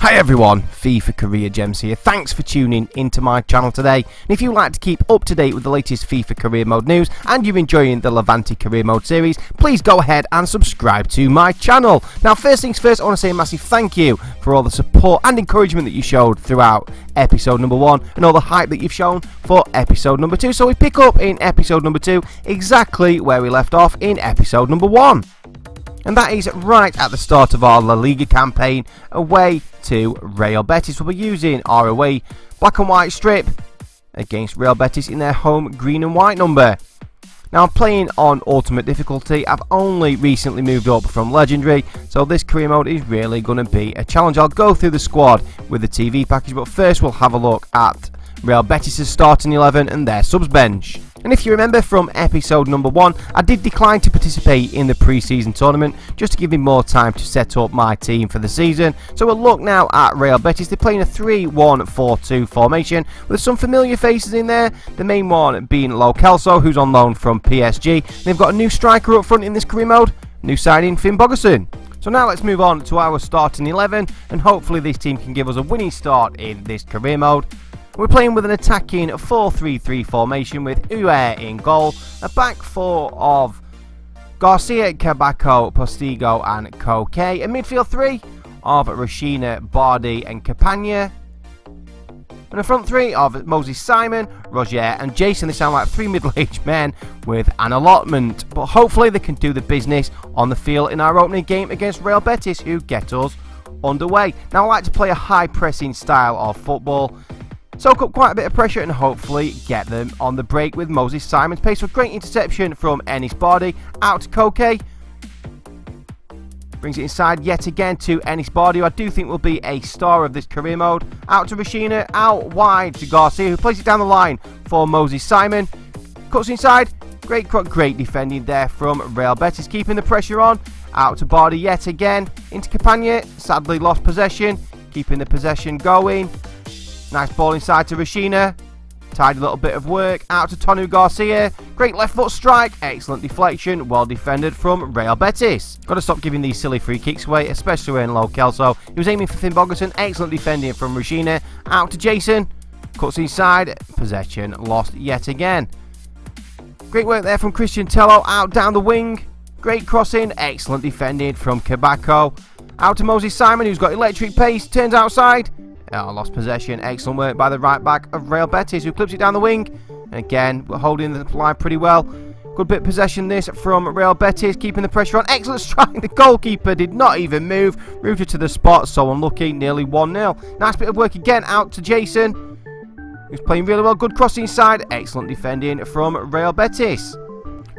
Hi everyone, FIFA Career Gems here. Thanks for tuning into my channel today. And if you like to keep up to date with the latest FIFA Career Mode news and you're enjoying the Levante Career Mode series, please go ahead and subscribe to my channel. Now, first things first, I want to say a massive thank you for all the support and encouragement that you showed throughout episode number 1 and all the hype that you've shown for episode number 2. So we pick up in episode number 2 exactly where we left off in episode number 1. And that is right at the start of our La Liga campaign away to Real Betis. We'll be using our away black and white strip against Real Betis in their home green and white number. Now I'm playing on ultimate difficulty. I've only recently moved up from legendary, so this career mode is really going to be a challenge. I'll go through the squad with the TV package, but first we'll have a look at Real Betis' starting 11 and their subs bench. And if you remember from episode number 1, I did decline to participate in the pre-season tournament just to give me more time to set up my team for the season. So we'll look now at Real Betis. They're playing a 3-1-4-2 formation with some familiar faces in there. The main one being Lo Celso, who's on loan from PSG. They've got a new striker up front in this career mode, new signing Finn Bogerson. So now let's move on to our starting 11 and hopefully this team can give us a winning start in this career mode. We're playing with an attacking 4-3-3 formation with Ué in goal, a back four of Garcia, Cabaco, Postigo and Koke, a midfield three of Rashina, Bardi and Capagna, and a front three of Moses Simon, Roger and Jason. They sound like three middle-aged men with an allotment, but hopefully they can do the business on the field in our opening game against Real Betis, who get us underway. Now I like to play a high pressing style of football, soak up quite a bit of pressure and hopefully get them on the break with Moses Simon's pace. So great interception from Enis Bardi out to Koke. Brings it inside yet again to Enis Bardi, who I do think will be a star of this career mode. Out to Rashina, out wide to Garcia, who plays it down the line for Moses Simon. Cuts inside, great defending there from Real Betis, keeping the pressure on. Out to Bardi yet again, into Capagna, sadly lost possession, keeping the possession going. Nice ball inside to Rashina. Tidy little bit of work. Out to Tonu Garcia. Great left foot strike. Excellent deflection. Well defended from Real Betis. Got to stop giving these silly free kicks away, especially when Lo Celso. He was aiming for Finn Bogerson. Excellent defending from Rashina. Out to Jason. Cuts inside. Possession lost yet again. Great work there from Christian Tello. Out down the wing. Great crossing. Excellent defending from Cabaco. Out to Moses Simon, who's got electric pace. Turns outside. Lost possession. Excellent work by the right back of Real Betis, who clips it down the wing. And again, we're holding the line pretty well. Good bit of possession this from Real Betis, keeping the pressure on. Excellent strike. The goalkeeper did not even move. Rooted to the spot, so unlucky. Nearly 1-0. Nice bit of work again out to Jason, who's playing really well. Good cross inside. Excellent defending from Real Betis.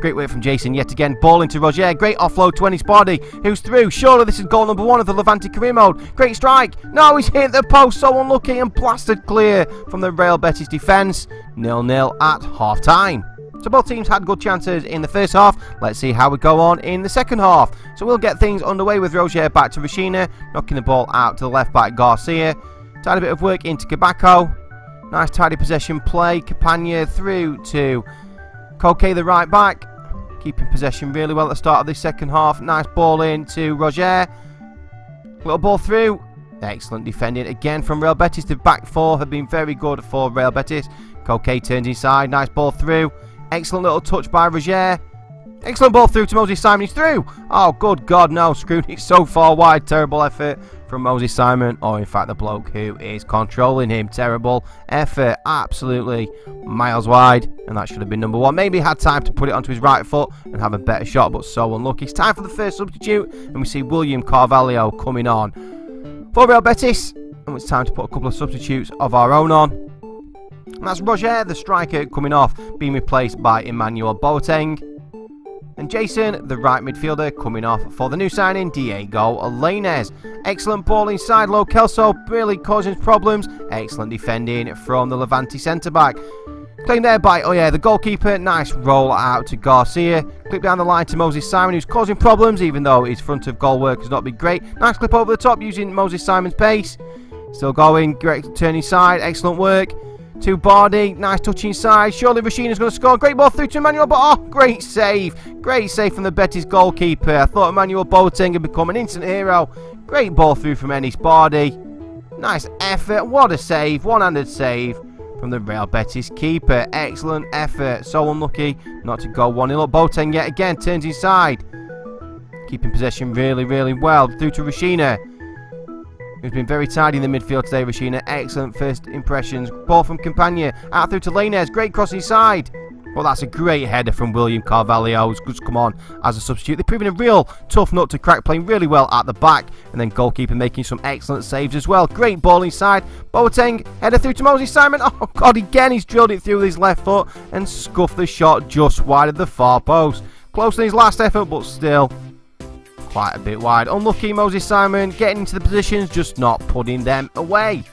Great work from Jason yet again. Ball into Roger. Great offload to Enis Bardi, who's through. Surely this is goal number 1 of the Levante career mode. Great strike. No, he's hit the post. So unlucky and blasted clear from the Real Betis defence. 0-0 at half time. So both teams had good chances in the first half. Let's see how we go on in the second half. So we'll get things underway with Roger back to Rashina, knocking the ball out to the left back Garcia. Tidy bit of work into Cabaco. Nice tidy possession play. Capagna through to Koke, the right back. Keeping possession really well at the start of this second half. Nice ball in to Roger. Little ball through. Excellent defending again from Real Betis. The back four have been very good for Real Betis. Koke turns inside. Nice ball through. Excellent little touch by Roger. Excellent ball through to Moses Simon. He's through. Oh, good God, no. Screwed it so far wide. Terrible effort from Moses Simon. Or, in fact, the bloke who is controlling him. Terrible effort. Absolutely miles wide. And that should have been number 1. Maybe he had time to put it onto his right foot and have a better shot, but so unlucky. It's time for the first substitute. And we see William Carvalho coming on for Real Betis. And it's time to put a couple of substitutes of our own on. And that's Roger, the striker, coming off, being replaced by Emmanuel Boateng. And Jason, the right midfielder, coming off for the new signing, Diego Lainez. Excellent ball inside, Lo Celso, really causing problems. Excellent defending from the Levante centre-back. Claimed there by, the goalkeeper. Nice roll out to Garcia. Clip down the line to Moses Simon, who's causing problems, even though his front of goal work has not been great. Nice clip over the top using Moses Simon's pace. Still going, great turn inside, excellent work. To Bardi, nice touch inside. Surely Rashina's going to score. Great ball through to Emmanuel, but oh, great save. Great save from the Betis goalkeeper. I thought Emmanuel Boateng had become an instant hero. Great ball through from Enis Bardi. Nice effort. What a save. One-handed save from the Real Betis keeper. Excellent effort. So unlucky not to go 1-0 up. Boateng yet again turns inside. Keeping possession really, really well. Through to Rashina, who's been very tidy in the midfield today. Rashina, excellent first impressions. Ball from Campagna. Out through to Lainez. Great cross inside. Well, that's a great header from William Carvalho, who's just come on as a substitute. They're proving a real tough nut to crack, playing really well at the back. And then goalkeeper making some excellent saves as well. Great ball inside. Boateng, header through to Moses Simon. Oh, God, again, he's drilled it through with his left foot and scuffed the shot just wide of the far post. Close to his last effort, but still quite a bit wide. Unlucky Moses Simon, getting into the positions, just not putting them away.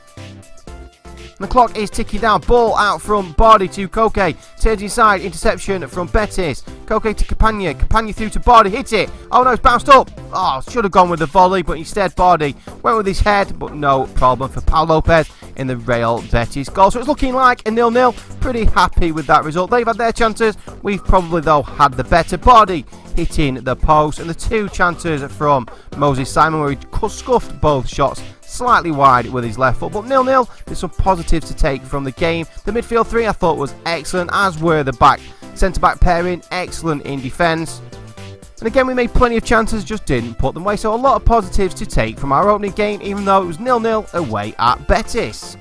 The clock is ticking down. Ball out from Bardi to Koke. Turns inside. Interception from Betis. Koke to Campagna. Campagna through to Bardi. Hits it. Oh no, it's bounced up. Oh, should have gone with the volley, but instead Bardi went with his head. But no problem for Pau Lopez in the Real Betis goal. So it's looking like a 0-0. Pretty happy with that result. They've had their chances. We've probably, though, had the better. Bardi hitting the post. And the two chances from Moses Simon, where he scuffed both shots slightly wide with his left foot, but 0-0. There's some positives to take from the game. The midfield three I thought was excellent, as were the centre-back pairing, excellent in defence. And again, we made plenty of chances, just didn't put them away. So a lot of positives to take from our opening game, even though it was 0-0 away at Betis.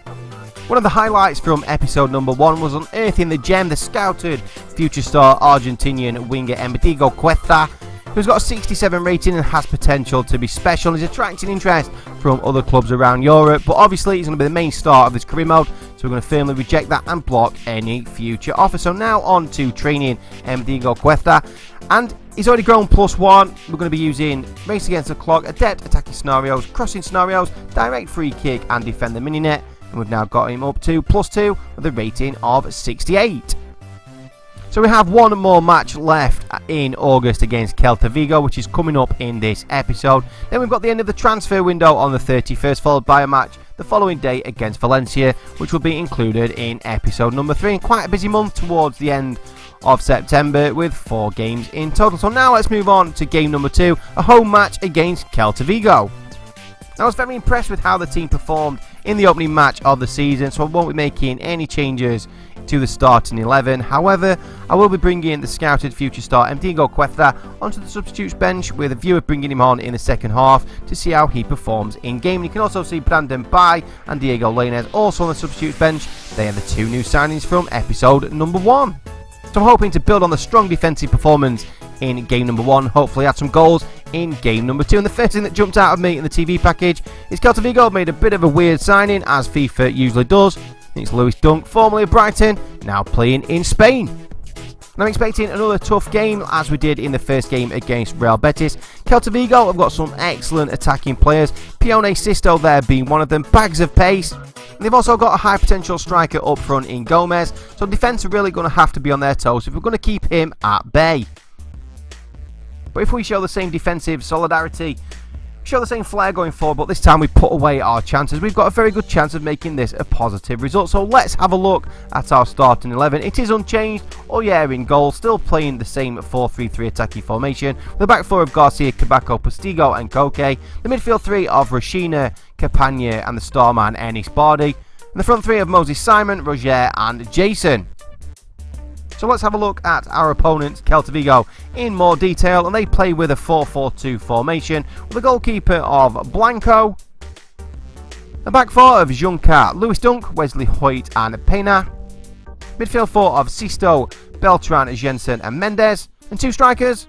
One of the highlights from episode number 1 was unearthing the gem, the scouted future star Argentinian winger Enrico Cuesta, who's got a 67 rating and has potential to be special. He's attracting interest from other clubs around Europe, but obviously he's going to be the main star of this career mode, so we're going to firmly reject that and block any future offer. So now on to training Enrico Cuesta, and he's already grown +1. We're going to be using race against the clock, adept attacking scenarios, crossing scenarios, direct free kick and defend the mini net, and we've now got him up to +2 with a rating of 68. So we have one more match left in August against Celta Vigo, which is coming up in this episode. Then we've got the end of the transfer window on the 31st, followed by a match the following day against Valencia, which will be included in episode number 3. And quite a busy month towards the end of September with 4 games in total. So now let's move on to game number 2, a home match against Celta Vigo. I was very impressed with how the team performed in the opening match of the season, so I won't be making any changes to the starting 11. However, I will be bringing the scouted future star Enrico Cuesta onto the substitutes bench with a view of bringing him on in the second half to see how he performs in game. You can also see Brandon Bai and Diego Lainez also on the substitutes bench. They are the 2 new signings from episode number 1. So I'm hoping to build on the strong defensive performance in game number 1, hopefully add some goals in game number 2. And the first thing that jumped out of me in the TV package is Celta Vigo made a bit of a weird signing, as FIFA usually does. It's Lewis Dunk, formerly of Brighton, now playing in Spain. And I'm expecting another tough game as we did in the first game against Real Betis. Celta Vigo have got some excellent attacking players, Pione Sisto there being one of them, bags of pace. And they've also got a high potential striker up front in Gomez, so defence are really going to have to be on their toes if we're going to keep him at bay. But if we show the same defensive solidarity, show the same flair going forward, but this time we put away our chances, we've got a very good chance of making this a positive result. So let's have a look at our starting 11. It is unchanged. Oyer in goal, still playing the same 4-3-3 attacking formation. The back 4 of Garcia, Cabaco, Postigo and Koke. The midfield 3 of Rashina, Campagna and the star man Enis Bardi. And the front 3 of Moses Simon, Roger and Jason. So let's have a look at our opponents, Celta Vigo, in more detail. And they play with a 4-4-2 formation with a goalkeeper of Blanco, a back 4 of Junca, Lewis Dunk, Wesley Hoyt and Pena, midfield 4 of Sisto, Beltran, Jensen and Mendes, and 2 strikers,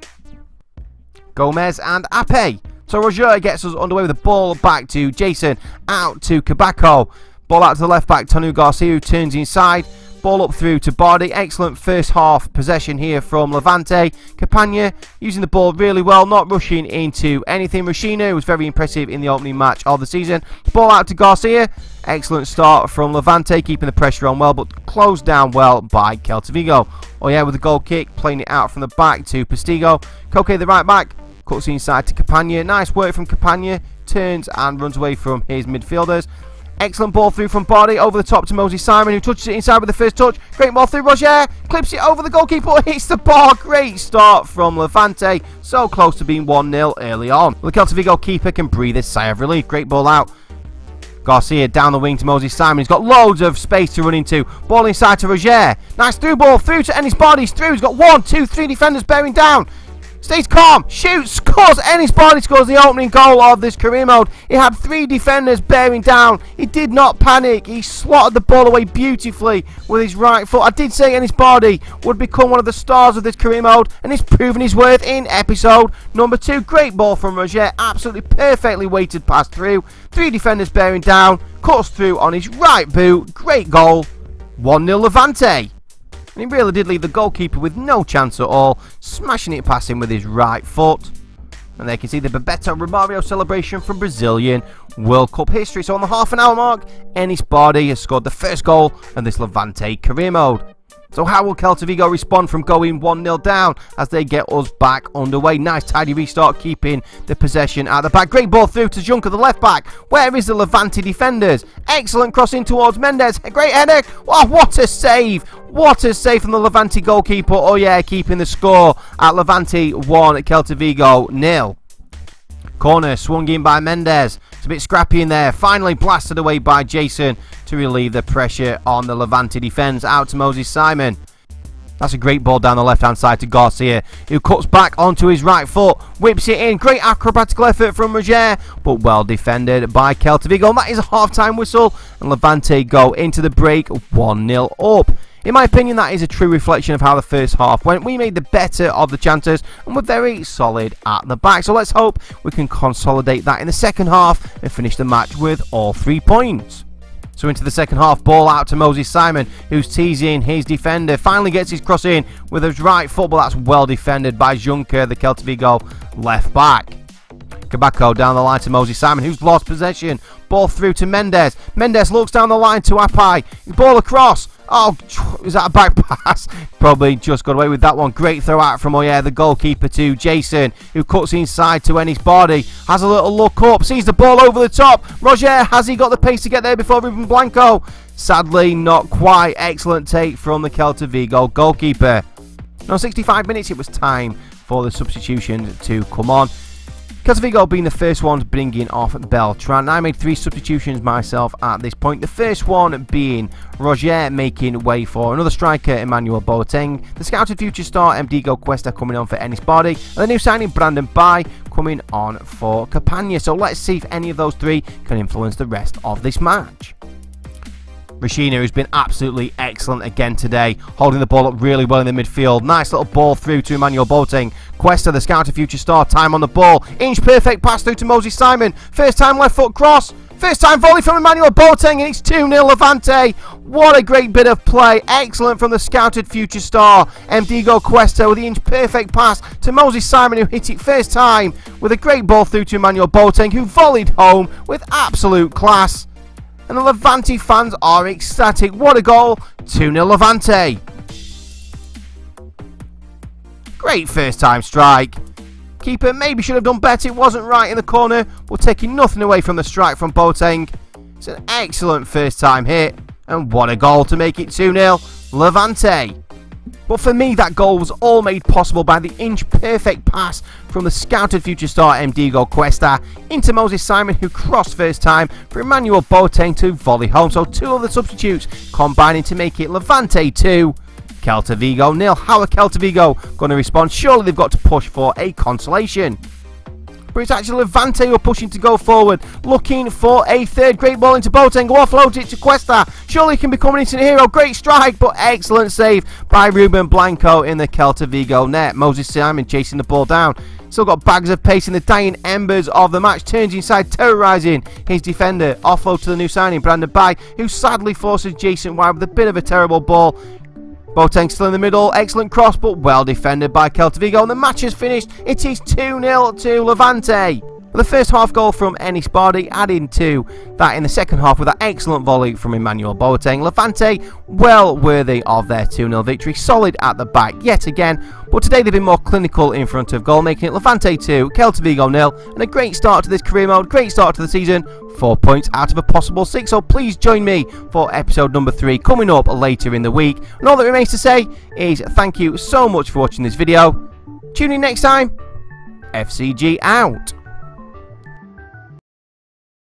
Gomez and Ape. So Roger gets us underway with the ball back to Jason, out to Cabaco, ball out to the left back, Tonu Garcia, who turns inside. Ball up through to Bardi. Excellent first half possession here from Levante. Campagna using the ball really well, not rushing into anything. Rashina was very impressive in the opening match of the season. Ball out to Garcia. Excellent start from Levante, keeping the pressure on well, but closed down well by Celta Vigo. Oh yeah, with a goal kick, playing it out from the back to Postigo. Koke, the right back, cuts inside to Campagna. Nice work from Campagna. Turns and runs away from his midfielders. Excellent ball through from Bardi, over the top to Moses Simon, who touches it inside with the first touch. Great ball through, Roger clips it over the goalkeeper, hits the bar. Great start from Levante, so close to being 1-0 early on. The Celta Vigo keeper can breathe a sigh of relief. Great ball out Garcia down the wing to Moses Simon. He's got loads of space to run into. Ball inside to Roger. Nice through ball through to Ennis Bardi. He's through. He's got 1, 2, 3 defenders bearing down. Stays calm, shoots, scores. Ennis Bardi scores the opening goal of this career mode. He had 3 defenders bearing down. He did not panic. He slotted the ball away beautifully with his right foot. I did say Ennis Bardi would become one of the stars of this career mode, and he's proven his worth in episode number 2. Great ball from Roger. Absolutely perfectly weighted pass through. 3 defenders bearing down. Cuts through on his right boot. Great goal. 1-0 Levante. And he really did leave the goalkeeper with no chance at all, smashing it past him with his right foot. And there you can see the Bebeto Romario celebration from Brazilian World Cup history. So on the half an hour mark, Ennis Bardi has scored the first goal of this Levante career mode. So how will Celta Vigo respond from going 1-0 down as they get us back underway? Nice tidy restart, keeping the possession at the back. Great ball through to Juncker, the left back. Where is the Levante defenders? Excellent crossing towards Mendes. A great header. Oh, what a save. What a save from the Levante goalkeeper. Oh yeah, keeping the score at Levante 1, Celta Vigo 0. Corner swung in by Mendes. It's a bit scrappy in there. Finally blasted away by Jason to relieve the pressure on the Levante defence. Out to Moses Simon. That's a great ball down the left-hand side to Garcia, who cuts back onto his right foot. Whips it in. Great acrobatical effort from Roger, but well defended by Celta Vigo. And that is a half-time whistle. And Levante go into the break 1-0 up. In my opinion, that is a true reflection of how the first half went. We made the better of the chances and were very solid at the back. So let's hope we can consolidate that in the second half and finish the match with all 3 points. So into the second half, ball out to Moses Simon, who's teasing his defender. Finally gets his cross in with his right foot, but that's well defended by Juncker, the Celta Vigo left back. Kabako down the line to Moses Simon, who's lost possession. Ball through to Mendes. Mendes looks down the line to Apai. Ball across. Oh, is that a back pass? Probably just got away with that one. Great throw out from Oyer, the goalkeeper, to Jason, who cuts inside to Ennis Bardi. Has a little look up, sees the ball over the top. Roger, has he got the pace to get there before Ruben Blanco? Sadly, not quite. Excellent take from the Celta Vigo goalkeeper. Now, 65 minutes, it was time for the substitutions to come on. Celta Vigo being the first ones bringing off Beltran. I made 3 substitutions myself at this point. The first one being Roger making way for another striker, Emmanuel Boateng. The scouted future star, Mdigo Cuesta, coming on for Ennis Bardi. And the new signing, Brandon Bai, coming on for Campagna. So let's see if any of those 3 can influence the rest of this match. Rashina, who's been absolutely excellent again today, holding the ball up really well in the midfield. Nice little ball through to Emmanuel Boateng. Cuesta, the scouted future star, time on the ball. Inch perfect pass through to Moses Simon. First time left foot cross. First time volley from Emmanuel Boateng, and it's 2-0 Levante. What a great bit of play. Excellent from the scouted future star, Mdigo Cuesta, with the inch perfect pass to Moses Simon, who hit it first time with a great ball through to Emmanuel Boateng, who volleyed home with absolute class. And the Levante fans are ecstatic. What a goal. 2-0 Levante. Great first time strike. Keeper maybe should have done better. It wasn't right in the corner, but taking nothing away from the strike from Boateng. It's an excellent first time hit. And what a goal to make it 2-0 Levante. But for me, that goal was all made possible by the inch-perfect pass from the scouted future star Mdigo Cuesta into Moses Simon, who crossed first time for Emmanuel Boateng to volley home. So 2 other substitutes combining to make it Levante 2, Celta Vigo 0. How are Celta Vigo going to respond? Surely they've got to push for a consolation. But it's actually Levante who are pushing to go forward, looking for a third. Great ball into Boateng, who offloads it to Cuesta. Surely he can be coming into the hero. Great strike, but excellent save by Ruben Blanco in the Celta Vigo net. Moses Simon chasing the ball down. Still got bags of pace in the dying embers of the match. Turns inside, terrorising his defender. Offload to the new signing, Brandon Bai, who sadly forces Jason wide with a bit of a terrible ball. Boateng still in the middle, excellent cross, but well defended by Celta Vigo, and the match is finished. It is 2-0 to Levante. The first half goal from Ennis Bardi, adding to that in the second half with that excellent volley from Emmanuel Boateng. Levante well worthy of their 2-0 victory, solid at the back yet again, but today they've been more clinical in front of goal, making it Levante 2, Celta Vigo 0, and a great start to this career mode, great start to the season, 4 points out of a possible 6, so please join me for episode number 3 coming up later in the week. And all that remains to say is thank you so much for watching this video. Tune in next time. FCG out.